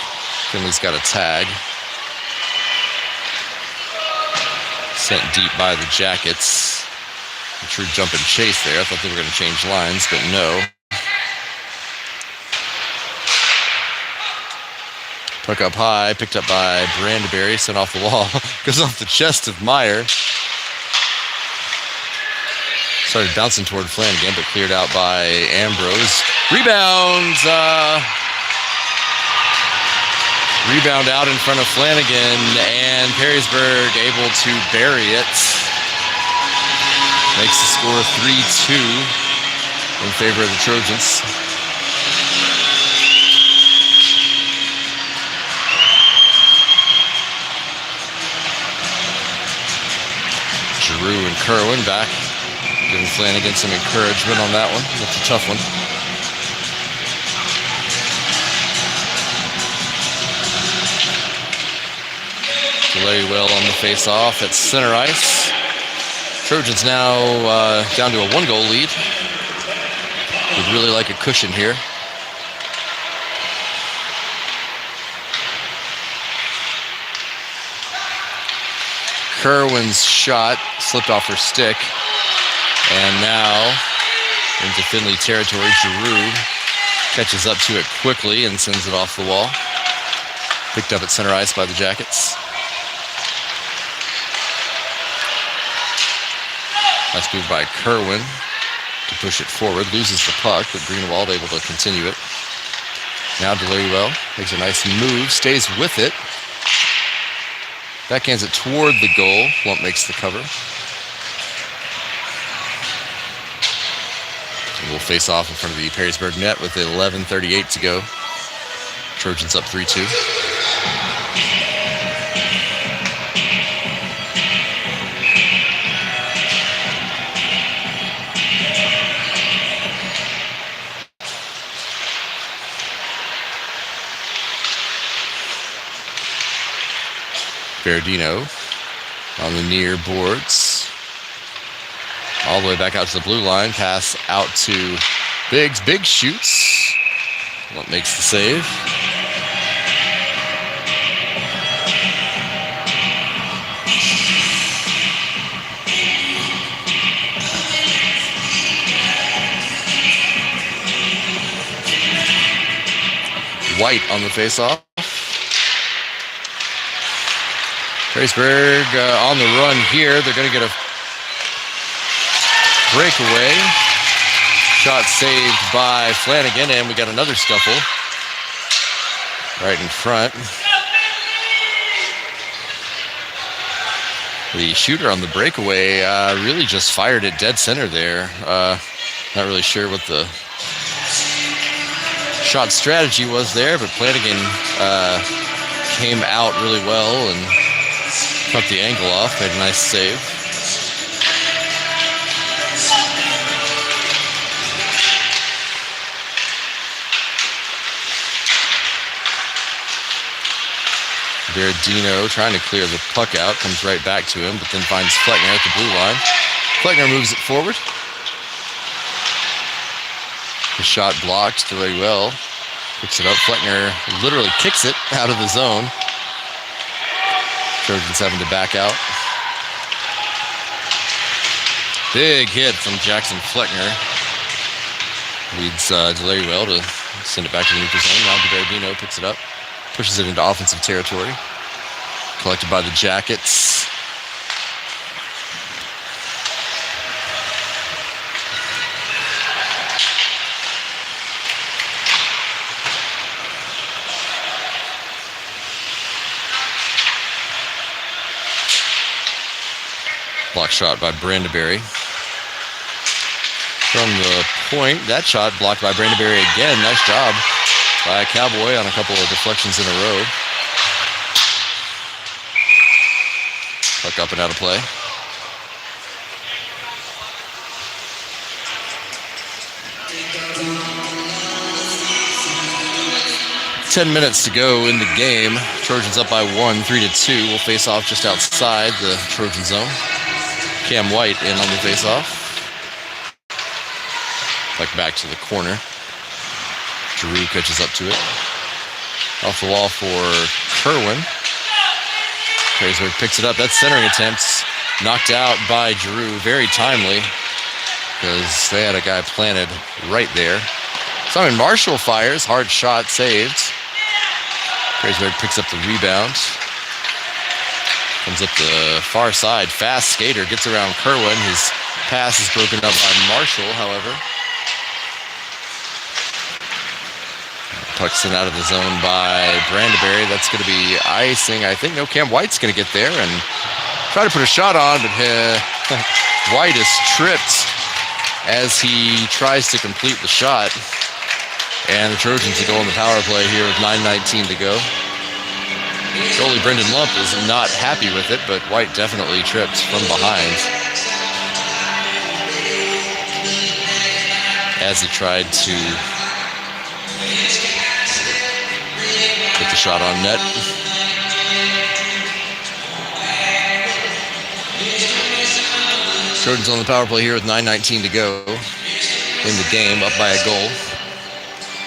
Speaker 1: Finley's got a tag. Sent deep by the Jackets. A true jump and chase there. I thought they were going to change lines, but no. Puck up high, picked up by Brandeberry, sent off the wall. Goes off the chest of Meyer. Started bouncing toward Flanagan, but cleared out by Ambrose. Rebound out in front of Flanagan, and Perrysburg able to bury it. Makes the score 3-2 in favor of the Trojans. Giroux and Kerwin back, giving Flanagan some encouragement on that one. That's a tough one. Delay well on the face-off at center ice. Trojans now down to a 1-goal lead. Would really like a cushion here. Kerwin's shot slipped off her stick. And now into Findlay territory. Giroux catches up to it quickly and sends it off the wall. Picked up at center ice by the Jackets. Nice move by Kerwin to push it forward. Loses the puck, but Greenwald able to continue it. Now Deliriwell makes a nice move, stays with it. Backhands it toward the goal. Lump makes the cover. And we'll face off in front of the Perrysburg net with 11:38 to go. Trojans up 3-2. Berardino on the near boards. All the way back out to the blue line. Pass out to Biggs. Biggs shoots. What makes the save? White on the faceoff. Perrysburg on the run here. They're going to get a breakaway. Shot saved by Flanagan, and we got another scuffle right in front. The shooter on the breakaway really just fired it dead center there. Not really sure what the shot strategy was there, but Flanagan came out really well and cut the angle off, made a nice save. Berardino trying to clear the puck out, comes right back to him, but then finds Fleckner at the blue line. Fleckner moves it forward. The shot blocked really well. Picks it up. Fleckner literally kicks it out of the zone. Trojans having to back out. Big hit from Jackson Fleckner. Leads Deliriwell to send it back to the neutral zone. Now Berardino picks it up. Pushes it into offensive territory. Collected by the Jackets. Block shot by Brandeberry. From the point, that shot blocked by Brandeberry again. Nice job by a Cowboy on a couple of deflections in a row. Puck up and out of play. Ten minutes to go in the game. Trojans up by 1, 3-2. We'll face off just outside the Trojan zone. Cam White in on the face-off. Back to the corner. Giroux catches up to it. Off the wall for Kerwin. Perrysburg picks it up. That centering attempt's knocked out by Giroux. Very timely because they had a guy planted right there. Simon Marshall fires. Hard shot saved. Perrysburg picks up the rebound. Comes up the far side. Fast skater gets around Kerwin. His pass is broken up by Marshall, however. Puck's sent out of the zone by Brandeberry. That's going to be icing. I think no, Cam White's going to get there and try to put a shot on, but White is tripped as he tries to complete the shot. And the Trojans will go on the power play here with 9:19 to go. Goalie Brendan Lump is not happy with it, but White definitely tripped from behind as he tried to put the shot on net. Trojans on the power play here with 9:19 to go in the game, up by a goal.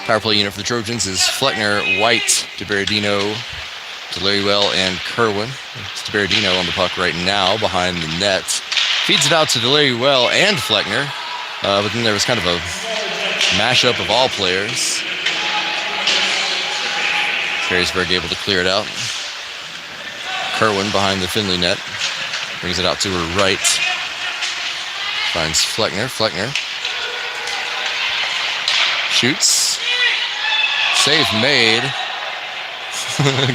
Speaker 1: Power play unit for the Trojans is Fleckner, White, DeBerardino, Delariwell, and Kerwin. It's DeBerardino on the puck right now behind the net. Feeds it out to Delariwell and Fleckner, but then there was kind of a mashup of all players. Perrysburg able to clear it out. Kerwin behind the Finley net. Brings it out to her right. Finds Fleckner. Fleckner shoots. Save made.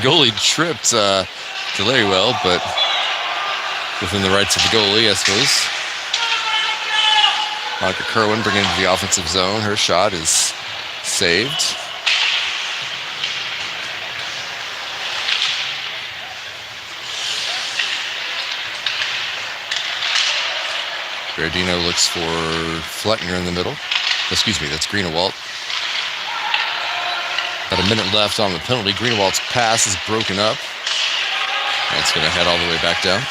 Speaker 1: Goalie tripped Delariwell, but within the rights of the goalie, I suppose. Monica Kerwin bringing it into the offensive zone. Her shot is saved. Berardino looks for Fleckner in the middle. Excuse me, that's Greenewalt. About a minute left on the penalty. Greenewalt's pass is broken up. And it's going to head all the way back down.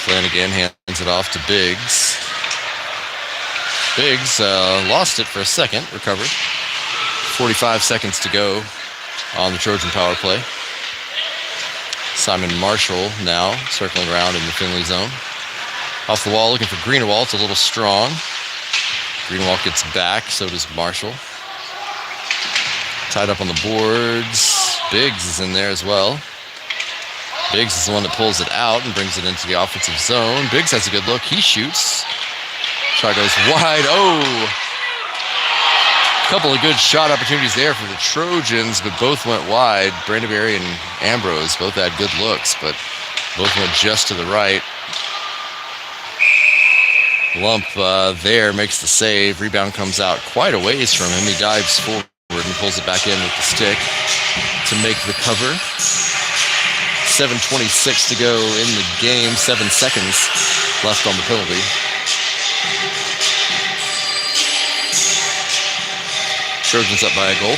Speaker 1: Flanagan hands it off to Biggs. Biggs lost it for a second, recovered. 45 seconds to go on the Trojan power play. Simon Marshall now circling around in the Finley zone. Off the wall looking for Greenewalt, a little strong. Greenewalt gets back, so does Marshall. Tied up on the boards. Biggs is in there as well. Biggs is the one that pulls it out and brings it into the offensive zone. Biggs has a good look. He shoots. Shot goes wide. Oh! Couple of good shot opportunities there for the Trojans, but both went wide. Brandeberry and Ambrose both had good looks, but both went just to the right. Lump there makes the save. Rebound comes out quite a ways from him. He dives forward and pulls it back in with the stick to make the cover. 7:26 to go in the game. 7 seconds left on the penalty. Trojans up by a goal.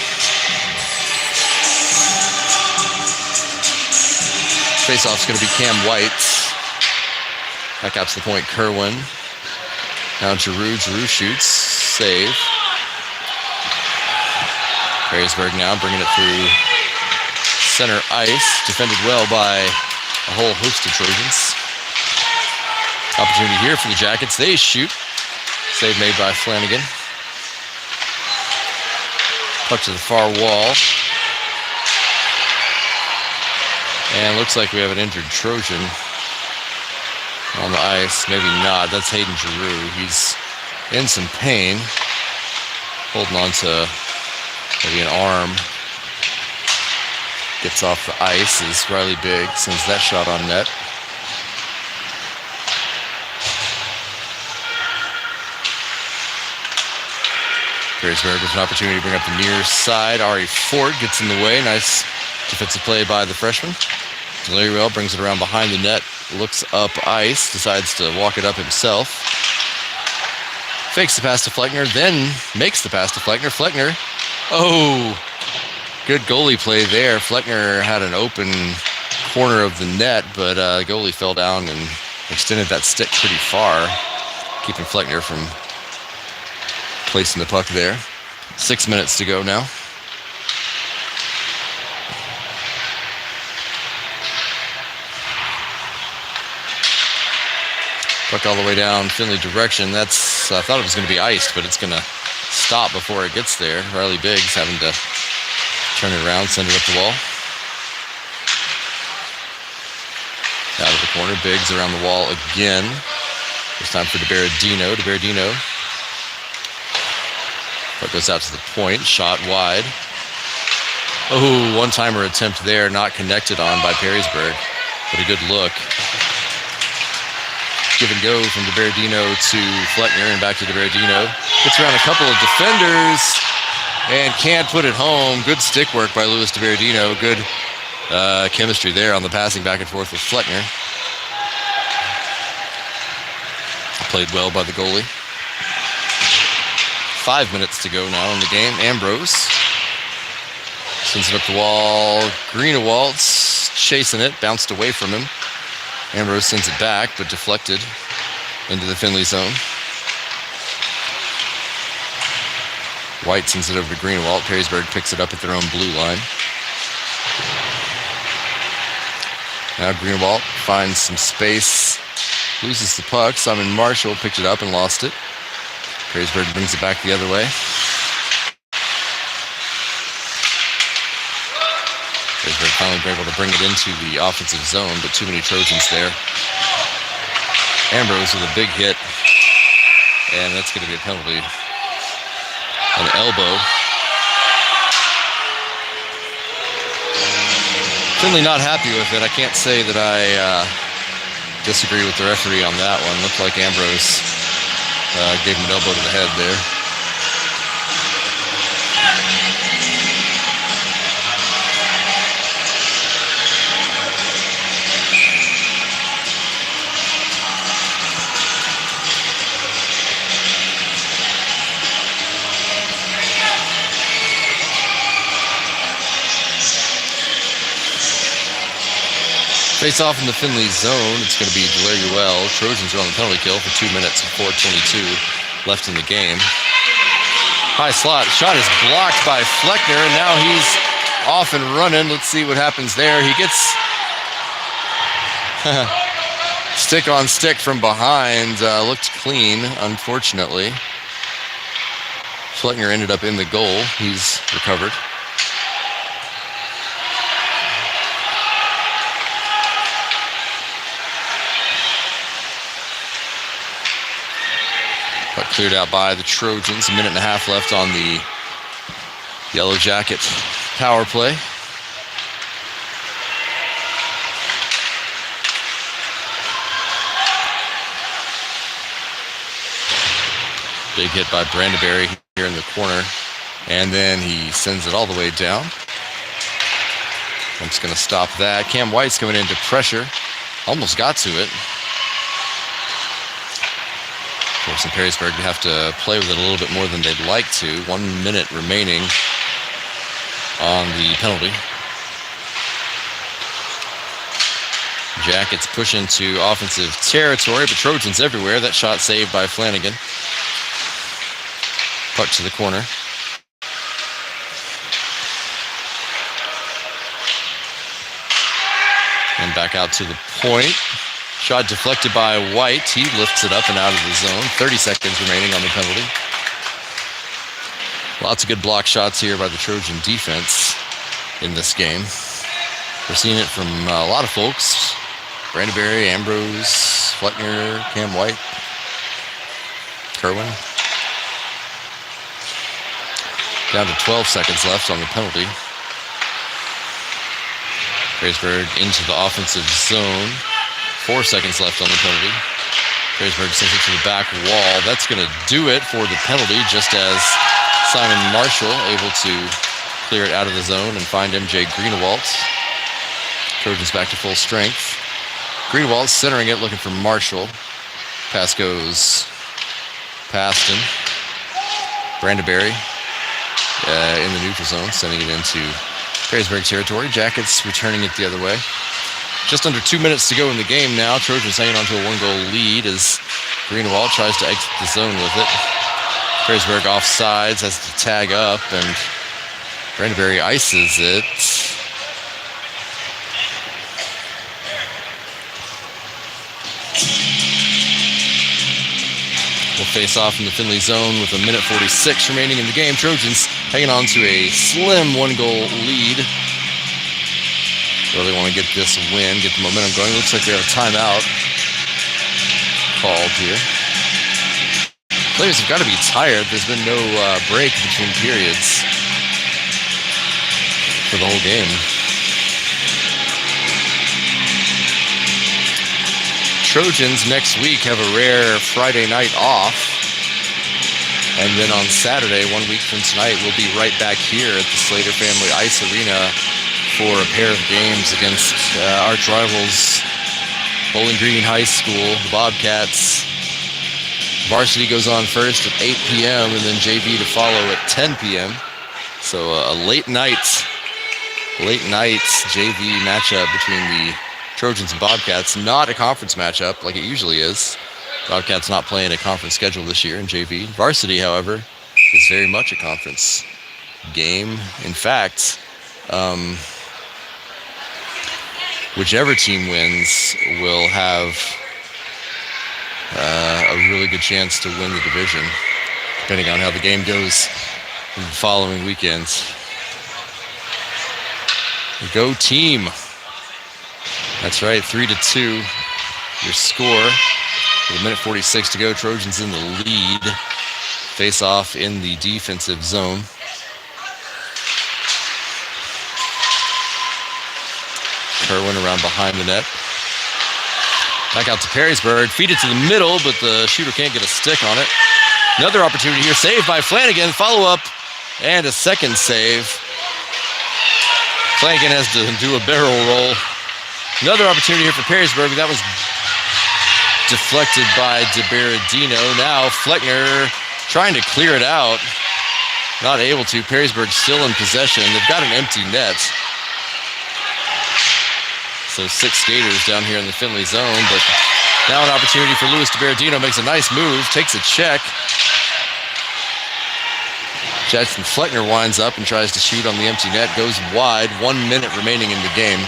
Speaker 1: Faceoff's going to be Cam White. Back out to the point, Kerwin. Now Giroux. Giroux shoots. Save. Perrysburg now bringing it through center ice. Defended well by a whole host of Trojans. Opportunity here for the Jackets. They shoot. Save made by Flanagan. Puck to the far wall. And looks like we have an injured Trojan on the ice. Maybe not. That's Hayden Giroux. He's in some pain. Holding on to maybe an arm. Gets off the ice as Riley Biggs sends that shot on net. Perrysburg with an opportunity to bring up the near side. Ari Ford gets in the way. Nice defensive play by the freshman. Delariwell brings it around behind the net. Looks up ice. Decides to walk it up himself. Fakes the pass to Fleckner. Then makes the pass to Fleckner. Fleckner. Oh! Good goalie play there. Fleckner had an open corner of the net, but the goalie fell down and extended that stick pretty far, keeping Fleckner from placing the puck there. 6 minutes to go now. Puck all the way down Finley direction. I thought it was going to be iced, but it's going to stop before it gets there. Riley Biggs having to turn it around, send it up the wall. Out of the corner, Biggs around the wall again. This time for DeBerardino. DeBerardino. Puck goes out to the point, shot wide. Oh, one-timer attempt there, not connected on by Perrysburg, but a good look. Give and go from DeBerardino to Fleckner and back to DeBerardino. Gets around a couple of defenders and can't put it home. Good stick work by Louis DeBerardino. Good chemistry there on the passing back and forth with Fleckner. Played well by the goalie. 5 minutes to go now in the game. Ambrose sends it up the wall. Greenewalt's chasing it. Bounced away from him. Ambrose sends it back, but deflected into the Finley zone. White sends it over to Greenwald. Perrysburg picks it up at their own blue line. Now Greenwald finds some space, loses the puck. Simon Marshall picked it up and lost it. Perrysburg brings it back the other way. Perrysburg finally able to bring it into the offensive zone, but too many Trojans there. Ambrose with a big hit, and that's going to be a penalty. An elbow. Finley not happy with it. I can't say that I disagree with the referee on that one. Looked like Ambrose gave him an elbow to the head there. Face off in the Finley zone. It's going to be Delaruel. Trojans are on the penalty kill for 2 minutes and 4:22 left in the game. High slot. Shot is blocked by Fleckner, and now he's off and running. Let's see what happens there. He gets stick on stick from behind. Looked clean, unfortunately. Fleckner ended up in the goal. He's recovered. But cleared out by the Trojans. A minute and a half left on the Yellow Jacket power play. Big hit by Brandeberry here in the corner. And then he sends it all the way down. I'm just going to stop that. Cam White's coming into pressure. Almost got to it. Of course, in Perrysburg, they have to play with it a little bit more than they'd like to. 1 minute remaining on the penalty. Jackets push into offensive territory, but Trojans everywhere. That shot saved by Flanagan. Puck to the corner. And back out to the point. Shot deflected by White. He lifts it up and out of the zone. 30 seconds remaining on the penalty. Lots of good block shots here by the Trojan defense in this game. We're seeing it from a lot of folks. Brandeberry, Ambrose, Fleckner, Cam White, Kerwin. Down to 12 seconds left on the penalty. Perrysburg into the offensive zone. 4 seconds left on the penalty. Perrysburg sends it to the back wall. That's going to do it for the penalty, just as Simon Marshall able to clear it out of the zone and find MJ Greenewalt. Trojans back to full strength. Greenewalt centering it, looking for Marshall. Pass goes past him. Brandeberry in the neutral zone, sending it into Perrysburg territory. Jackets returning it the other way. Just under 2 minutes to go in the game now. Trojans hanging on to a 1-goal lead as Greenewald tries to exit the zone with it. Perrysburg offsides, has to tag up, and Brandeberry ices it. Will face off in the Finley zone with 1:46 remaining in the game. Trojans hanging on to a slim 1-goal lead. Really want to get this win, get the momentum going. Looks like they have a timeout called here. Players have got to be tired. There's been no break between periods for the whole game. Trojans next week have a rare Friday night off. And then on Saturday, 1 week from tonight, we'll be right back here at the Slater Family Ice Arena for a pair of games against arch rivals Bowling Green High School, the Bobcats. Varsity goes on first at 8 p.m. and then JV to follow at 10 p.m. So a late night JV matchup between the Trojans and Bobcats. Not a conference matchup like it usually is. Bobcats not playing a conference schedule this year in JV. Varsity, however, is very much a conference game. In fact, whichever team wins will have a really good chance to win the division, depending on how the game goes in the following weekends. Go team. That's right, 3-2 your score. With a minute 46 to go, Trojans in the lead. Face off in the defensive zone. Kerwin around behind the net. Back out to Perrysburg. Feed it to the middle, but the shooter can't get a stick on it. Another opportunity here. Saved by Flanagan. Follow-up and a second save. Flanagan has to do a barrel roll. Another opportunity here for Perrysburg. That was deflected by DeBerardino. Now Fleckner trying to clear it out. Not able to. Perrysburg still in possession. They've got an empty net. So 6 skaters down here in the Finley zone, but now an opportunity for Louis DeBerardino. Makes a nice move, takes a check. Jackson Fleckner winds up and tries to shoot on the empty net. Goes wide, 1 minute remaining in the game.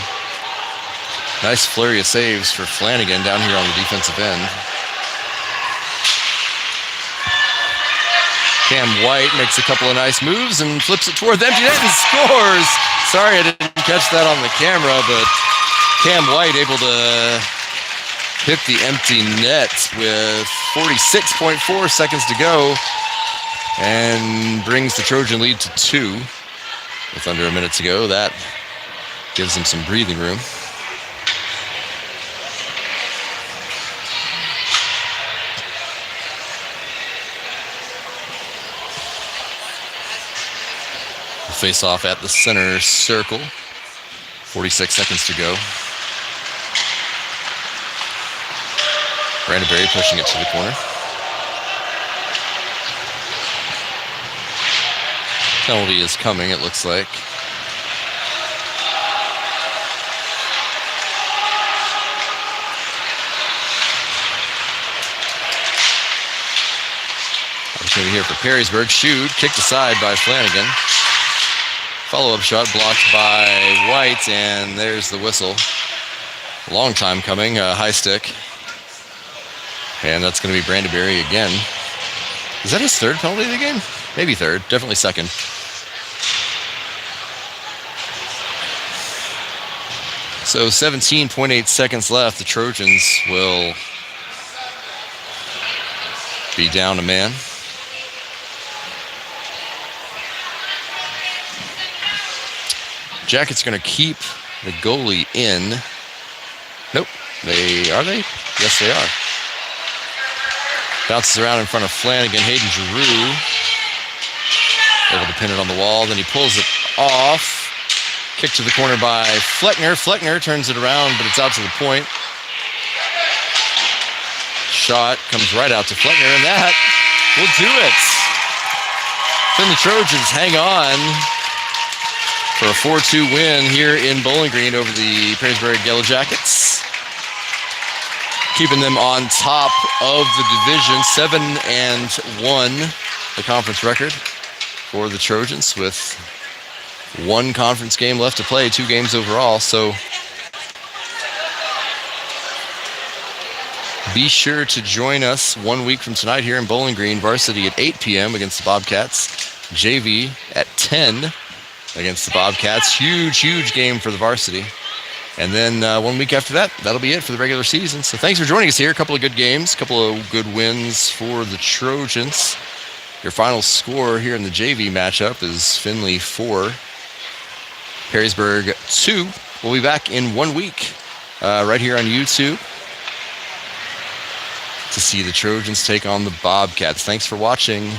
Speaker 1: Nice flurry of saves for Flanagan down here on the defensive end. Cam White makes a couple of nice moves and flips it toward the empty net and scores. Sorry I didn't catch that on the camera, but Cam White able to hit the empty net with 46.4 seconds to go and brings the Trojan lead to 2 with under a minute to go. That gives them some breathing room. Face off at the center circle. 46 seconds to go. Brandenberry pushing it to the corner. Penalty is coming, it looks like. Opportunity here for Perrysburg. Shoot, kicked aside by Flanagan. Follow-up shot blocked by White, and there's the whistle. Long time coming, high stick. And that's going to be Brandenberry again. Is that his third penalty of the game? Maybe third, definitely second. So 17.8 seconds left. The Trojans will be down a man. Jackets going to keep the goalie in. Nope. Are they? Yes, they are. Bounces around in front of Flanagan. Hayden Giroux able to pin it on the wall. Then he pulls it off. Kick to the corner by Fleckner. Fleckner turns it around, but it's out to the point. Shot comes right out to Fleckner, and that will do it. Then the Trojans hang on for a 4-2 win here in Bowling Green over the Perrysburg Yellow Jackets. Keeping them on top of the division, 7-1, the conference record for the Trojans, with 1 conference game left to play, 2 games overall. So be sure to join us 1 week from tonight here in Bowling Green. Varsity at 8 p.m. against the Bobcats. JV at 10 against the Bobcats. Huge game for the varsity. And then 1 week after that, that'll be it for the regular season. So thanks for joining us here. A couple of good games, a couple of good wins for the Trojans. Your final score here in the JV matchup is Finley 4, Perrysburg 2. We'll be back in 1 week right here on YouTube to see the Trojans take on the Bobcats. Thanks for watching.